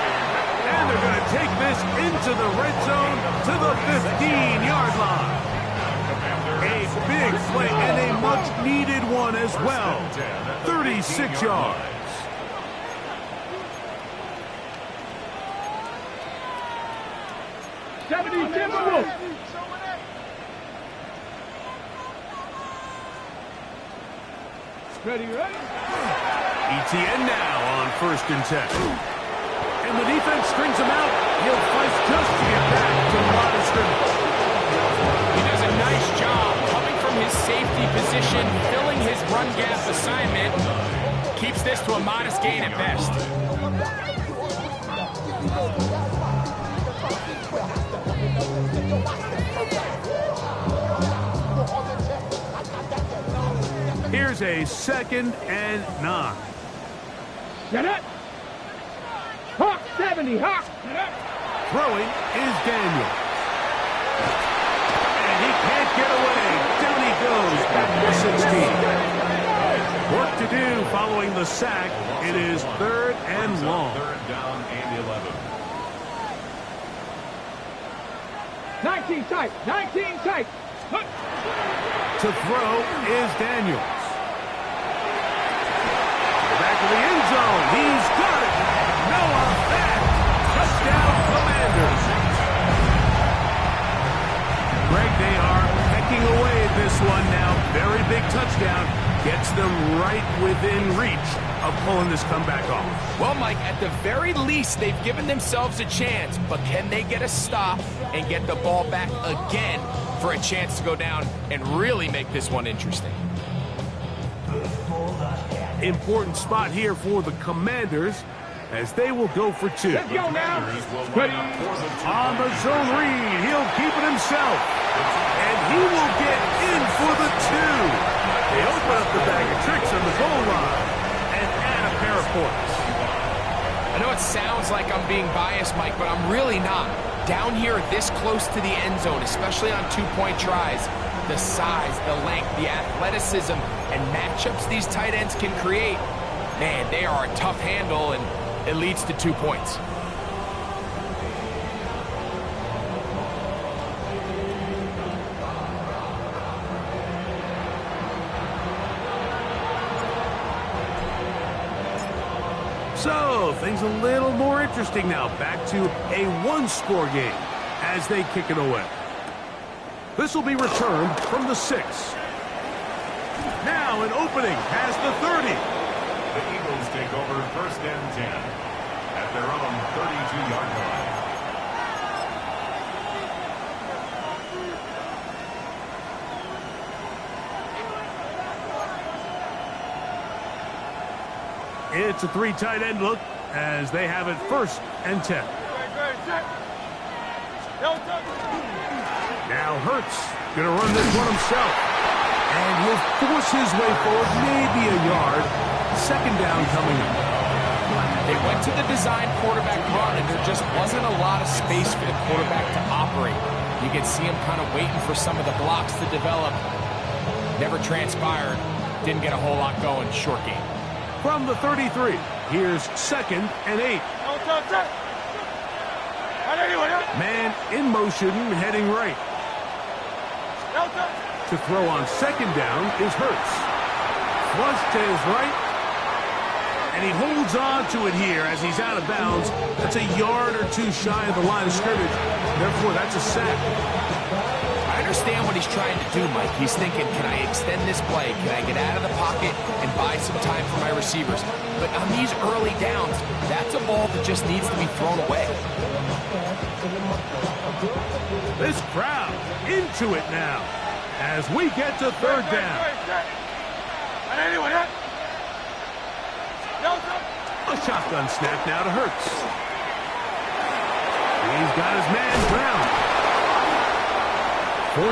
And they're going to take this into the red zone to the 15-yard line. A big play and a much-needed one as well. 36 yards. Timberwolves. Ready. ETN now on 1st and 10. And the defense strings him out. He'll fight just to get back to the line of scrimmage. He does a nice job coming from his safety position, filling his run gap assignment, Keeps this to a modest gain at best. Here's a 2nd and 9. Get it. Hawk 70, Hawk. Throwing is Daniel. And he can't get away. Down he goes back to 16. Work to do following the sack. It is 3rd and long. 3rd down and 11. 19 tight. 19 tight. To throw is Daniels. Back to the end zone. He's got it. Noah back. Touchdown, Commanders. Greg, they are pecking away at this one now. Very big touchdown. Gets them right within reach of pulling this comeback off. Well, Mike, at the very least, they've given themselves a chance, but can they get a stop and get the ball back again for a chance to go down and really make this one interesting? Important spot here for the Commanders as they will go for 2. Let's go now. Ready. On the zone read, he'll keep it himself. And he will get in for the 2. They open up the bag of tricks on the goal line and add a pair of points. I know it sounds like I'm being biased, Mike, but I'm really not. Down here this close to the end zone, especially on 2-point tries, the size, the length, the athleticism, and matchups these tight ends can create, man, they are a tough handle, and it leads to 2 points. So, things a little more interesting now. Back to a 1-score game as they kick it away. This will be returned from the 6. Now an opening past the 30. The Eagles take over 1st and 10 at their own 32-yard line. It's a 3 tight end look as they have it 1st and 10. Now Hurts going to run this one himself. And he'll force his way forward, maybe a yard. 2nd down coming up. They went to the design quarterback run, and there just wasn't a lot of space for the quarterback to operate. You could see him kind of waiting for some of the blocks to develop. Never transpired. Didn't get a whole lot going. Short game. From the 33, here's 2nd and 8. Man in motion, heading right. To throw on 2nd down is Hurts. Flush to his right. And he holds on to it here as he's out of bounds. That's a yard or 2 shy of the line of scrimmage. Therefore, that's a sack. I understand what he's trying to do, Mike. He's thinking, can I extend this play? Can I get out of the pocket and buy some time for my receivers? But on these early downs, that's a ball that just needs to be thrown away. This crowd into it now as we get to 3rd down. A shotgun snap now to Hurts. He's got his man down. 14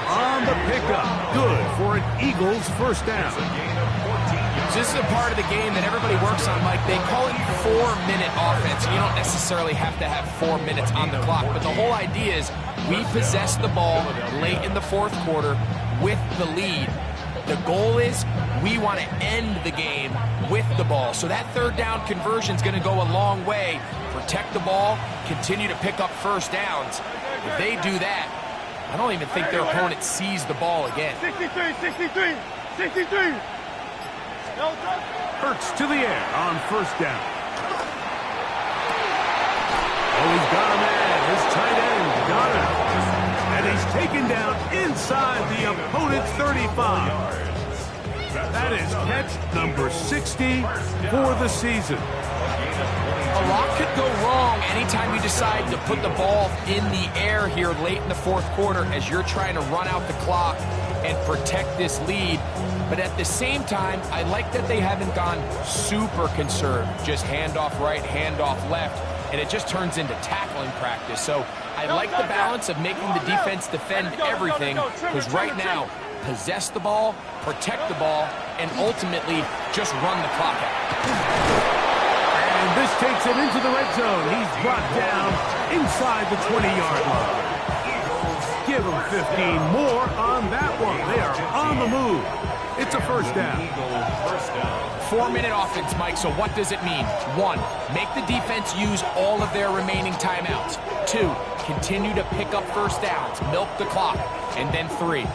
on the pickup. Good for an Eagles 1st down. So this is a part of the game that everybody works on, Mike. They call it 4-minute offense. You don't necessarily have to have 4 minutes on the clock, but the whole idea is we possess the ball late in the 4th quarter with the lead. The goal is we want to end the game with the ball. So that 3rd down conversion is going to go a long way. Protect the ball, continue to pick up 1st downs. If they do that, I don't even think their opponent sees the ball again. 63. Hurts to the air on 1st down. Oh, he's got a man. His tight end got him. And he's taken down inside the opponent's 35. That is catch number 60 for the season. A lot could go wrong anytime you decide to put the ball in the air here late in the 4th quarter as you're trying to run out the clock and protect this lead. But at the same time, I like that they haven't gone super conserved. Just handoff right, handoff left, and it just turns into tackling practice. So I like the balance of making the defense defend everything, because right now, possess the ball, protect the ball, and ultimately just run the clock out. And this takes it into the red zone. He's brought down inside the 20-yard line. Give him 15 more on that one. They are on the move. It's a first down. 4-minute offense, Mike, so what does it mean? 1, make the defense use all of their remaining timeouts. 2, continue to pick up first downs, milk the clock. And then 3,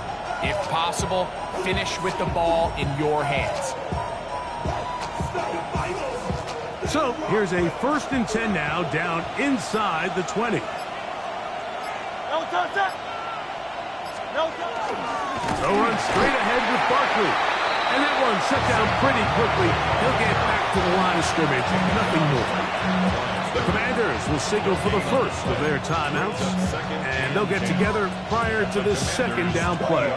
if possible, finish with the ball in your hands. So here's a 1st and 10 now, down inside the 20. So run straight ahead with Barkley. And that one shut down pretty quickly. He'll get back to the line of scrimmage. Nothing more. The Commanders will signal for the first of their timeouts. And they'll get together prior to this 2nd down play.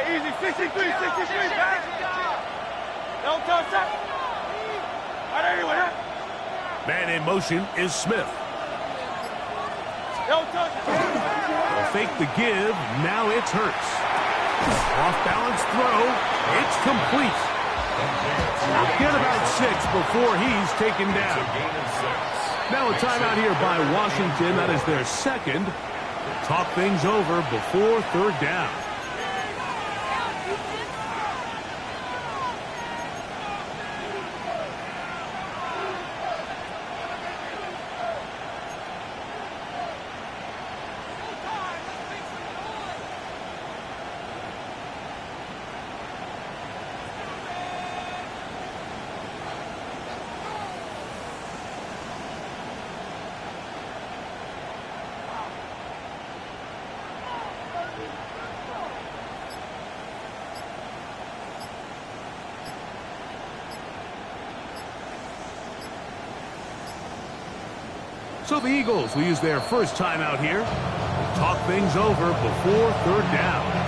Easy, 63, back. Don't touch that. Right anyway. Man in motion is Smith. Don't touch it. They'll fake the give. Now it's Hurts. Off balance throw. It's complete. We'll get about 6 before he's taken down. Now a timeout here by Washington. That is their 2nd. Talk things over before 3rd down. So the Eagles will use their first timeout here. Talk things over before 3rd down.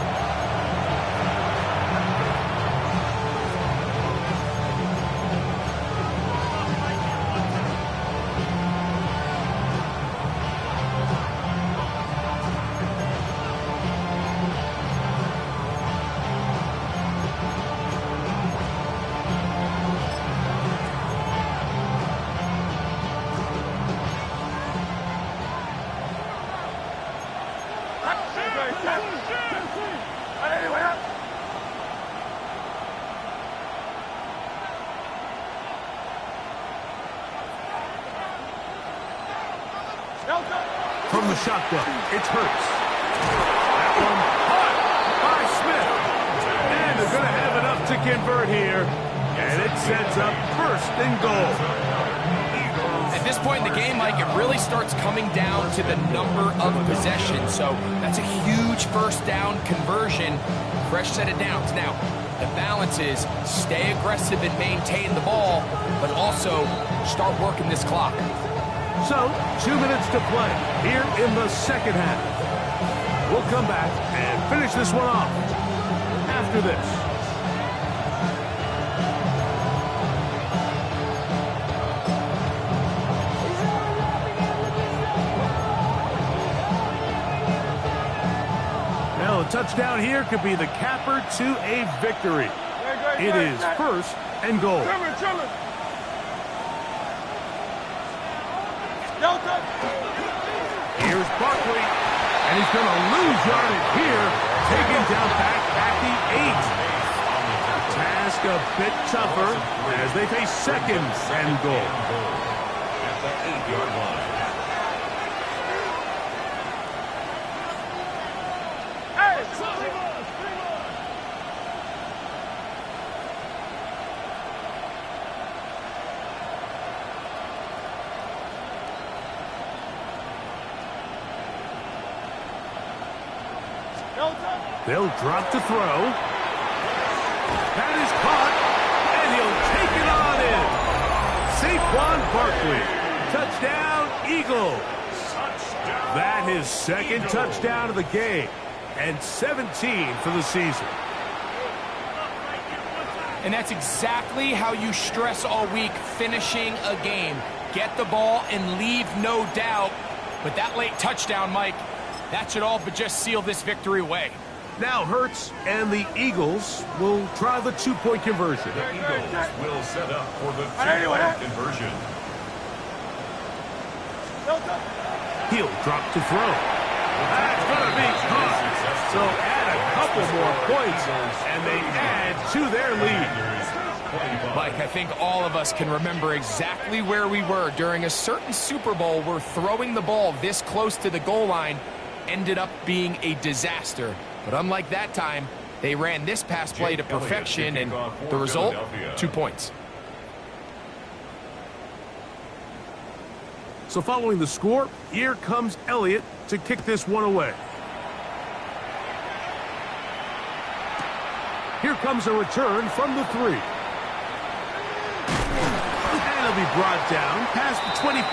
From the shotgun, it's Hurts. That one caught by Smith. And they're going to have enough to convert here. And it sets up 1st and goal. At this point in the game, Mike, it really starts coming down to the number of possessions. So that's a huge 1st down conversion. Fresh set of downs. Now, the balance is stay aggressive and maintain the ball, but also start working this clock. So, 2 minutes to play here in the 2nd half. We'll come back and finish this one off after this. Now, a touchdown here could be the capper to a victory. It is 1st and goal. Here's Barkley, and he's going to lose yardage here, taken down back at the 8. Task a bit tougher as they face 2nd and goal. At the 8-yard line. They'll drop to throw. it is caught, and he'll take it on in. Saquon Barkley, touchdown, Eagles. That is second touchdown of the game, and 17 for the season. And that's exactly how you stress all week, finishing a game. Get the ball and leave no doubt. But that late touchdown, Mike, that should all but just seal this victory away. Now Hurts and the Eagles will try the two-point conversion. The Eagles will set up for the two-point conversion. He'll drop to throw. That's going to be caught. So add a couple more points, and they add to their lead. Mike, I think all of us can remember exactly where we were during a certain Super Bowl where throwing the ball this close to the goal line ended up being a disaster. But unlike that time, they ran this pass play to perfection, and the result, 2 points. So following the score, here comes Elliott to kick this one away. Here comes a return from the 3. And he'll be brought down past the 25.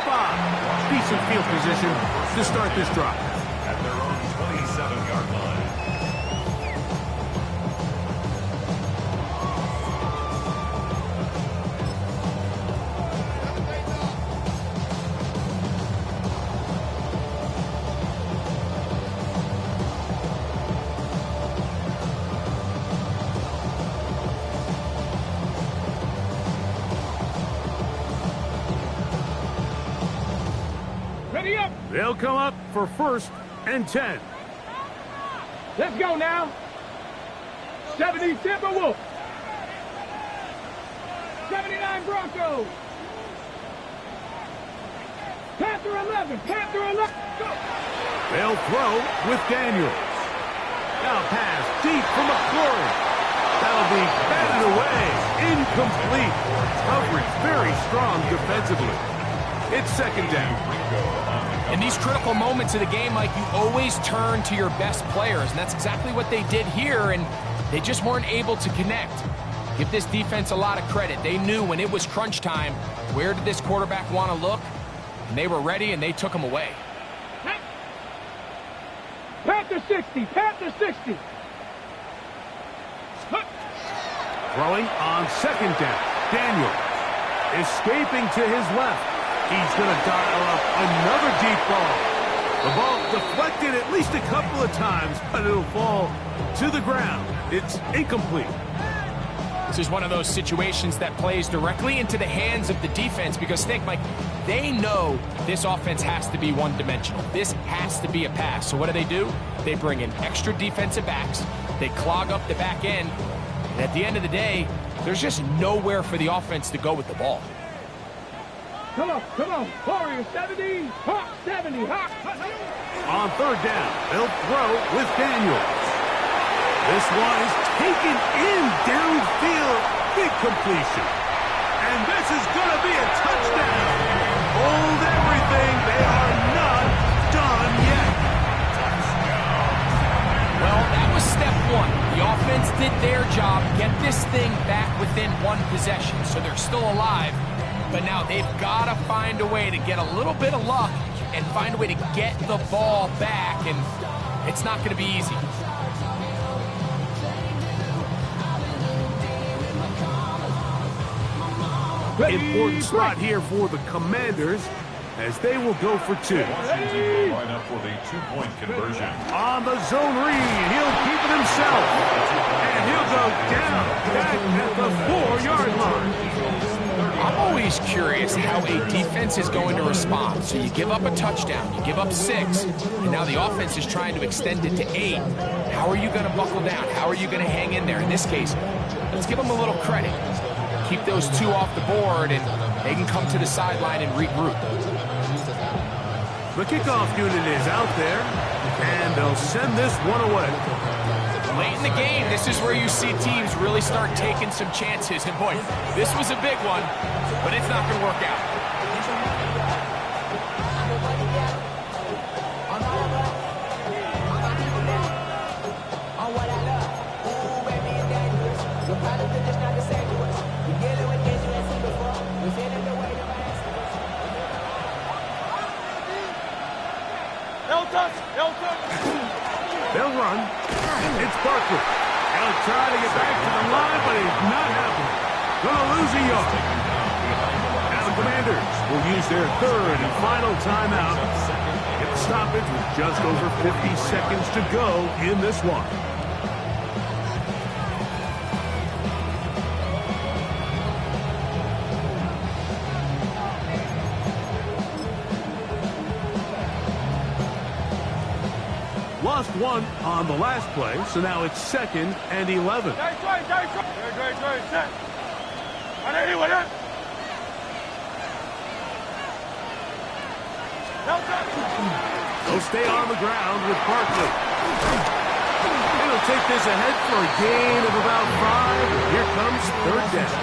Decent field position to start this drive. At their own 27-yard line. Ready up. They'll come up for 1st and 10. Let's go now. 70 Timberwolves. 79 Broncos. Panther 11. Panther 11. Go. They'll throw with Daniels. Now pass deep for McClure. That'll be batted away. Incomplete. Coverage very strong defensively. It's 2nd down. In these critical moments of the game, Mike, you always turn to your best players, and that's exactly what they did here, and they just weren't able to connect. Give this defense a lot of credit. They knew when it was crunch time, where did this quarterback want to look, and they were ready, and they took him away. Panther 60. Panther 60. Throwing on 2nd down. Daniel escaping to his left. He's going to dial up another deep ball. The ball deflected at least a couple of times, but it'll fall to the ground. It's incomplete. This is one of those situations that plays directly into the hands of the defense because think, Mike, they know this offense has to be one-dimensional. This has to be a pass. So what do? They bring in extra defensive backs. They clog up the back end. And at the end of the day, there's just nowhere for the offense to go with the ball. Come on. Warriors 70. Hawk 70. Hawk. On 3rd down, they'll throw with Daniels. This one is taken in downfield. Big completion. And this is going to be a touchdown. Hold everything. They are not done yet. Well, that was step 1. The offense did their job, get this thing back within 1 possession, so they're still alive. But now they've got to find a way to get a little bit of luck and find a way to get the ball back, and it's not going to be easy. Important spot here for the Commanders as they will go for 2. Washington will line up for the two-point conversion. On the zone read, he'll keep it himself. And he'll go down back at the 4-yard line. I'm always curious how a defense is going to respond. So you give up a touchdown, you give up 6, and now the offense is trying to extend it to 8. How are you going to buckle down? How are you going to hang in there? In this case, let's give them a little credit. Keep those 2 off the board, and they can come to the sideline and regroup. The kickoff unit is out there, and they'll send this one away. Late in the game, this is where you see teams really start taking some chances. And boy, this was a big one, but it's not going to work out. On what I love, ooh, baby, dangerous. They'll run. It's Barkley. He'll try to get back to the line, but it's not happening. Gonna lose a yard. Now the Commanders will use their third and final timeout. Get the stoppage with just over 50 seconds to go in this one. Lost one on the last play, so now it's 2nd and 11. They'll stay on the ground with Barkley. He'll take this ahead for a gain of about 5. Here comes 3rd down.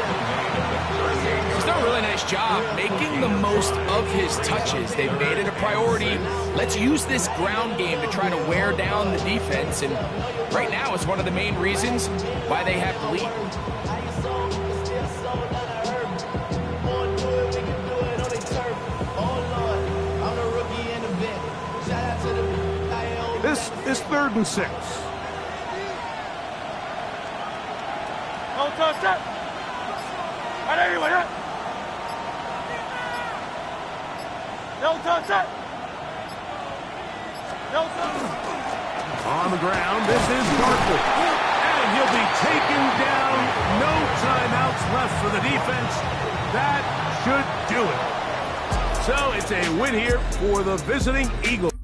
He's done a really nice job making the most of his touches. They've made it a priority. Let's use this ground game to try to wear down the defense. And right now, it's one of the main reasons why they have the lead. This is 3rd and 6. On the ground, this is Barkley. And he'll be taken down. No timeouts left for the defense. That should do it. So it's a win here for the visiting Eagles.